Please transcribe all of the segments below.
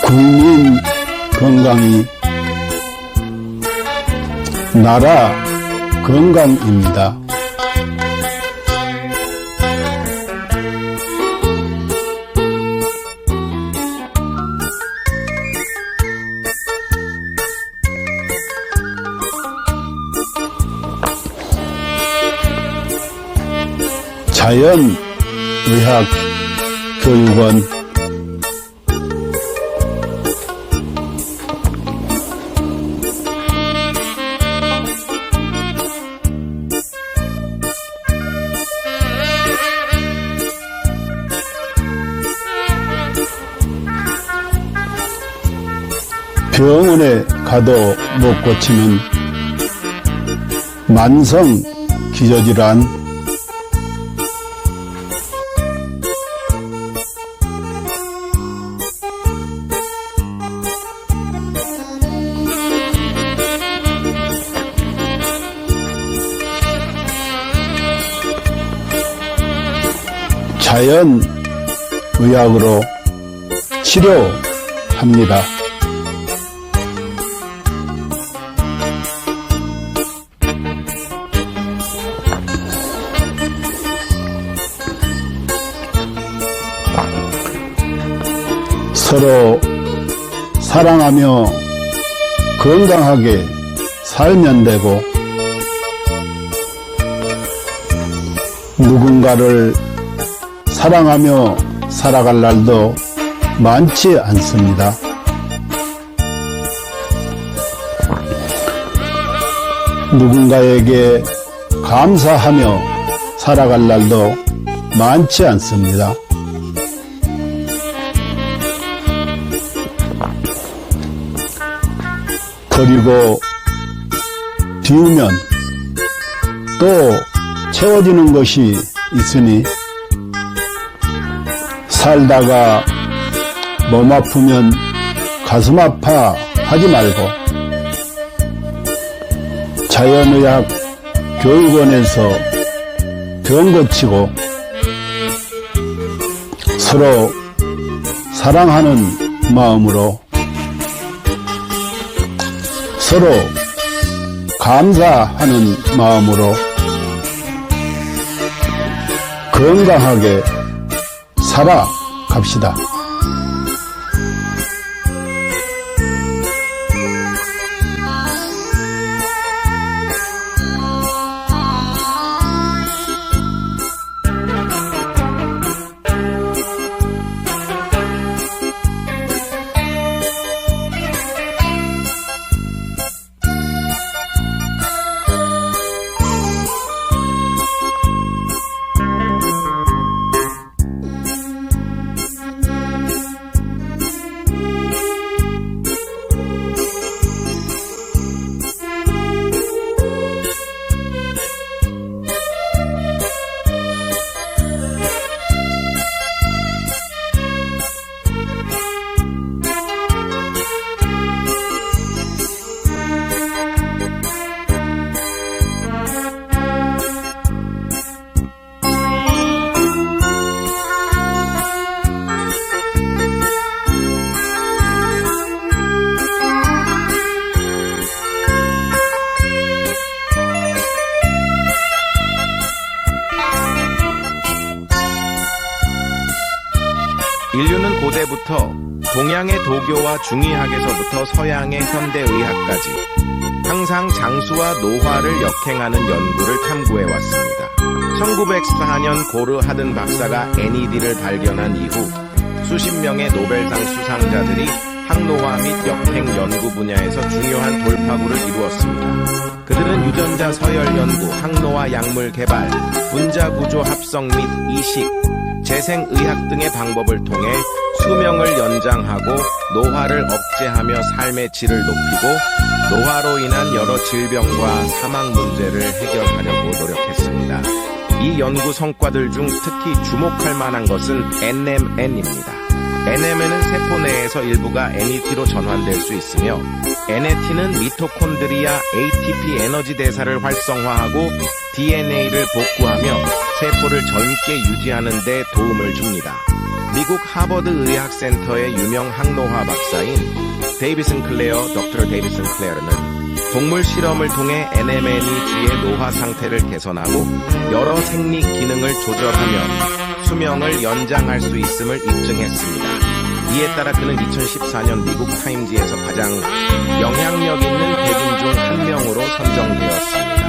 국민 건강이 나라 건강입니다. 자연의학교육원 병원에 가도 못 고치는 만성 기저질환, 자연의학으로 치료합니다. 서로 사랑하며 건강하게 살면 되고, 누군가를 사랑하며 살아갈 날도 많지 않습니다. 누군가에게 감사하며 살아갈 날도 많지 않습니다. 그리고 비우면 또 채워지는 것이 있으니, 살다가 몸 아프면 가슴 아파 하지 말고 자연의학 교육원에서 병 고치고 서로 사랑하는 마음으로 서로 감사하는 마음으로 건강하게 살아갑시다. 인류는 고대부터 동양의 도교와 중의학에서부터 서양의 현대의학까지 항상 장수와 노화를 역행하는 연구를 탐구해왔습니다. 1914년 고르 하든 박사가 NED를 발견한 이후 수십 명의 노벨상 수상자들이 항노화 및 역행 연구 분야에서 중요한 돌파구를 이루었습니다. 그들은 유전자 서열 연구, 항노화 약물 개발, 분자 구조 합성 및 이식, 재생의학 등의 방법을 통해 수명을 연장하고 노화를 억제하며 삶의 질을 높이고 노화로 인한 여러 질병과 사망 문제를 해결하려고 노력했습니다. 이 연구 성과들 중 특히 주목할 만한 것은 NMN입니다. NMN은 세포 내에서 일부가 NET로 전환될 수 있으며 NET는 미토콘드리아 ATP 에너지 대사를 활성화하고 DNA를 복구하며 세포를 젊게 유지하는 데 도움을 줍니다. 미국 하버드 의학센터의 유명 항노화 박사인 데이비슨 클레어, 덕터 데이비슨 클레어는 동물 실험을 통해 NMN이 쥐의 노화 상태를 개선하고 여러 생리 기능을 조절하며 수명을 연장할 수 있음을 입증했습니다. 이에 따라 그는 2014년 미국 타임지에서 가장 영향력 있는 100인 중 한 명으로 선정되었습니다.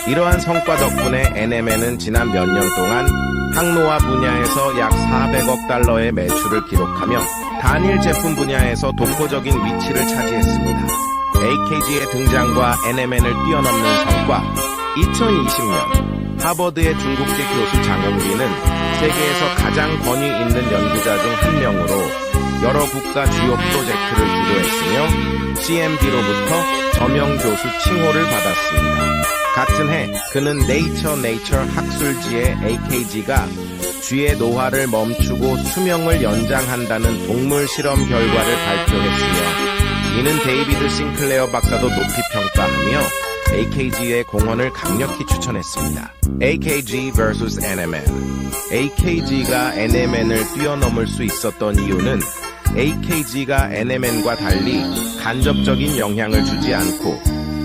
이러한 성과 덕분에 NMN은 지난 몇 년 동안 항노화 분야에서 약 400억 달러의 매출을 기록하며 단일 제품 분야에서 독보적인 위치를 차지했습니다. AKG의 등장과 NMN을 뛰어넘는 성과. 2020년 하버드의 중국계 교수 장홍기는 세계에서 가장 권위 있는 연구자 중 한 명으로 여러 국가 주요 프로젝트를 주도했으며 CMB로부터 저명 교수 칭호를 받았습니다. 같은 해 그는 네이처 학술지에 AKG가 쥐의 노화를 멈추고 수명을 연장한다는 동물 실험 결과를 발표했으며 이는 데이비드 싱클레어 박사도 높이 평가하며 AKG의 공헌을 강력히 추천했습니다. AKG vs NMN. AKG가 NMN을 뛰어넘을 수 있었던 이유는 AKG가 NMN과 달리 간접적인 영향을 주지 않고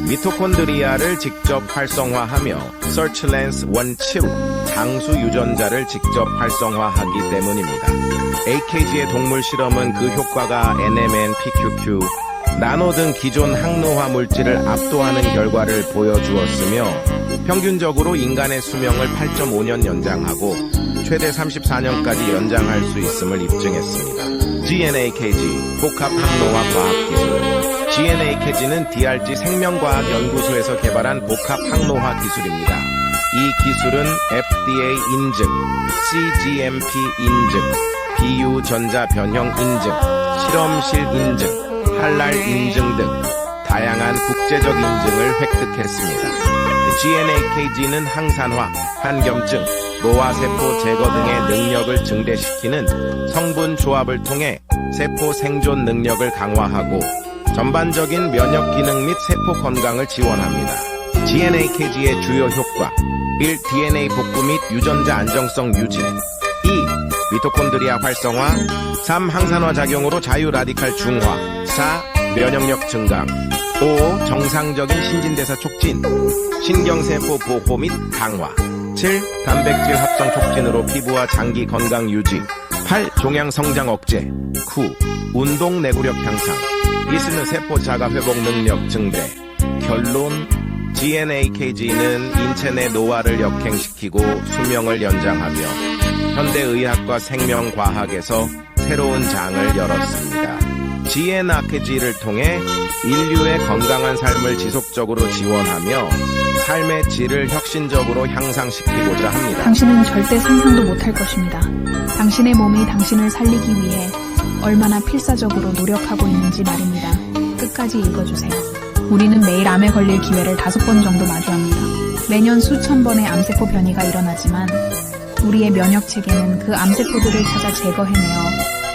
미토콘드리아를 직접 활성화하며 서치랜스 원치로 장수 유전자를 직접 활성화하기 때문입니다. AKG의 동물 실험은 그 효과가 NMN, PQQ, 나노 등 기존 항노화 물질을 압도하는 결과를 보여주었으며 평균적으로 인간의 수명을 8.5년 연장하고 최대 34년까지 연장할 수 있음을 입증했습니다. GNAKG, 복합 항노화 과학기술. GNAKG는 DRG 생명과학연구소에서 개발한 복합 항노화 기술입니다. 이 기술은 FDA 인증, CGMP 인증, 비유전자 변형 인증, 실험실 인증, 할랄 인증 등 다양한 국제적 인증을 획득했습니다. GNAKG는 항산화, 한겸증, 노화세포 제거 등의 능력을 증대시키는 성분 조합을 통해 세포 생존 능력을 강화하고 전반적인 면역 기능 및 세포 건강을 지원합니다. GNAKG의 주요 효과 1. DNA 복구 및 유전자 안정성 유지 2. 미토콘드리아 활성화 3. 항산화 작용으로 자유 라디칼 중화 4. 면역력 증강 5. 정상적인 신진대사 촉진 신경세포 보호 및 강화 7. 단백질 합성 촉진으로 피부와 장기 건강 유지 8. 종양 성장 억제 9. 운동 내구력 향상 이스는 세포 자가 회복 능력 증대 결론 GNAKG는 인체 내 노화를 역행시키고 수명을 연장하며 현대의학과 생명과학에서 새로운 장을 열었습니다. GNAKG를 통해 인류의 건강한 삶을 지속적으로 지원하며 삶의 질을 혁신적으로 향상시키고자 합니다. 당신은 절대 상상도 못할 것입니다. 당신의 몸이 당신을 살리기 위해 얼마나 필사적으로 노력하고 있는지 말입니다. 끝까지 읽어주세요. 우리는 매일 암에 걸릴 기회를 5번 정도 마주합니다. 매년 수천 번의 암세포 변이가 일어나지만 우리의 면역체계는 그 암세포들을 찾아 제거해내어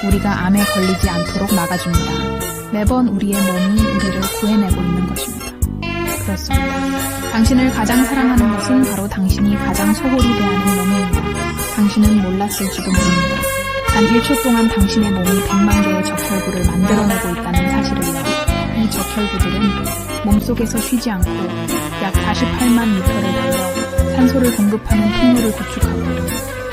우리가 암에 걸리지 않도록 막아줍니다. 매번 우리의 몸이 우리를 구해내고 있는 것입니다. 그렇습니다. 당신을 가장 사랑하는 것은 바로 당신이 가장 소홀히 대하는 몸입니다. 당신은 몰랐을지도 모릅니다. 단 1초 동안 당신의 몸이 100만 개의 적혈구를 만들어내고 있다는 사실을요. 이 적혈구들은 몸속에서 쉬지 않고 약 48만 미터를 달려 산소를 공급하는 통로를 구축하고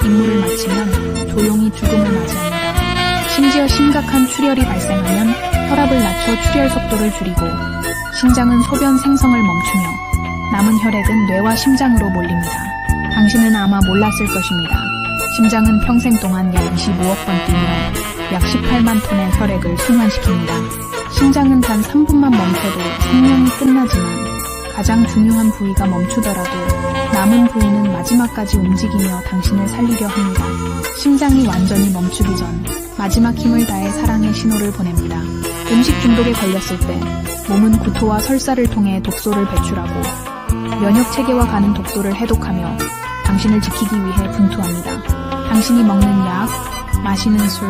임무를 마치면 조용히 죽음을 맞이합니다. 심지어 심각한 출혈이 발생하면 혈압을 낮춰 출혈 속도를 줄이고 심장은 소변 생성을 멈추며 남은 혈액은 뇌와 심장으로 몰립니다. 당신은 아마 몰랐을 것입니다. 심장은 평생 동안 약 25억 번 뛰며 약 18만 톤의 혈액을 순환시킵니다. 심장은 단 3분만 멈춰도 생명이 끝나지만 가장 중요한 부위가 멈추더라도 남은 부위는 마지막까지 움직이며 당신을 살리려 합니다. 심장이 완전히 멈추기 전 마지막 힘을 다해 사랑의 신호를 보냅니다. 음식 중독에 걸렸을 때 몸은 구토와 설사를 통해 독소를 배출하고 면역체계와 가는 독소를 해독하며 당신을 지키기 위해 분투합니다. 당신이 먹는 약, 마시는 술,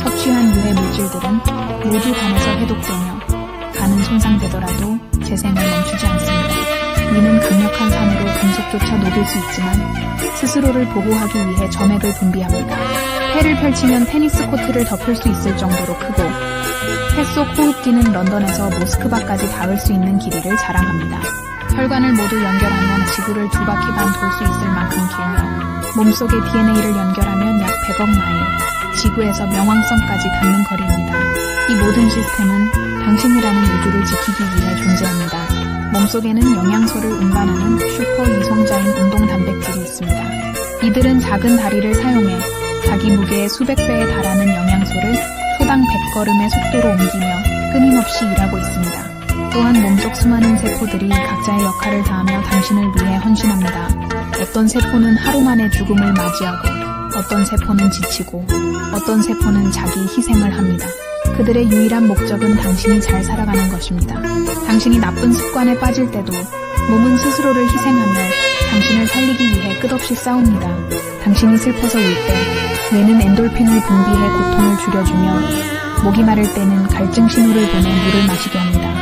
섭취한 유해 물질들은 모두 간에서 해독되며 간은 손상되더라도 재생을 멈추지 않습니다. 이는 강력한 산으로 금속조차 녹일 수 있지만 스스로를 보호하기 위해 점액을 분비합니다. 폐를 펼치면 테니스 코트를 덮을 수 있을 정도로 크고 폐 속 호흡기는 런던에서 모스크바까지 닿을 수 있는 길이를 자랑합니다. 혈관을 모두 연결하면 지구를 2바퀴 반 돌 수 있을 만큼 길며 몸속의 DNA를 연결하면 약 100억 마일, 지구에서 명왕성까지 닿는 거리입니다. 이 모든 시스템은 당신이라는 우주를 지키기 위해 존재합니다. 몸속에는 영양소를 운반하는 슈퍼 이송자인 운동 단백질이 있습니다. 이들은 작은 다리를 사용해 자기 무게의 수백 배에 달하는 영양소를 초당 100걸음의 속도로 옮기며 끊임없이 일하고 있습니다. 또한 몸속 수많은 세포들이 각자의 역할을 다하며 당신을 위해 헌신합니다. 어떤 세포는 하루 만에 죽음을 맞이하고 어떤 세포는 지치고 어떤 세포는 자기 희생을 합니다. 그들의 유일한 목적은 당신이 잘 살아가는 것입니다. 당신이 나쁜 습관에 빠질 때도 몸은 스스로를 희생하며 당신을 살리기 위해 끝없이 싸웁니다. 당신이 슬퍼서 울 때 뇌는 엔돌핀을 분비해 고통을 줄여주며 목이 마를 때는 갈증 신호를 보내 물을 마시게 합니다.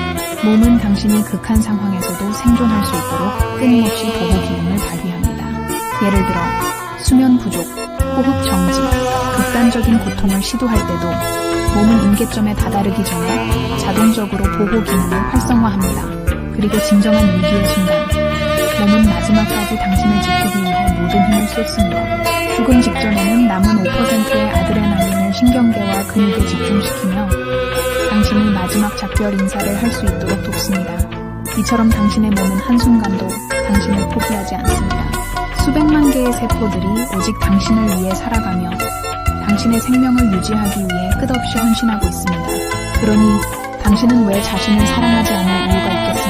몸은 당신이 극한 상황에서도 생존할 수 있도록 끊임없이 보호 기능을 발휘합니다. 예를 들어 수면 부족, 호흡 정지, 극단적인 고통을 시도할 때도 몸은 임계점에 다다르기 전에 자동적으로 보호 기능을 활성화합니다. 그리고 진정한 위기의 순간, 몸은 마지막까지 당신을 지키기 위해 모든 힘을 쏟습니다. 죽음 직전에는 남은 5%의 아드레날린을 신경계와 근육에 집중시키며 당신이 마지막 작별 인사를 할 수 있도록 돕습니다. 이처럼 당신의 몸은 한순간도 당신을 포기하지 않습니다. 수백만 개의 세포들이 오직 당신을 위해 살아가며 당신의 생명을 유지하기 위해 끝없이 헌신하고 있습니다. 그러니 당신은 왜 자신을 사랑하지 않을 이유가 있겠습니까?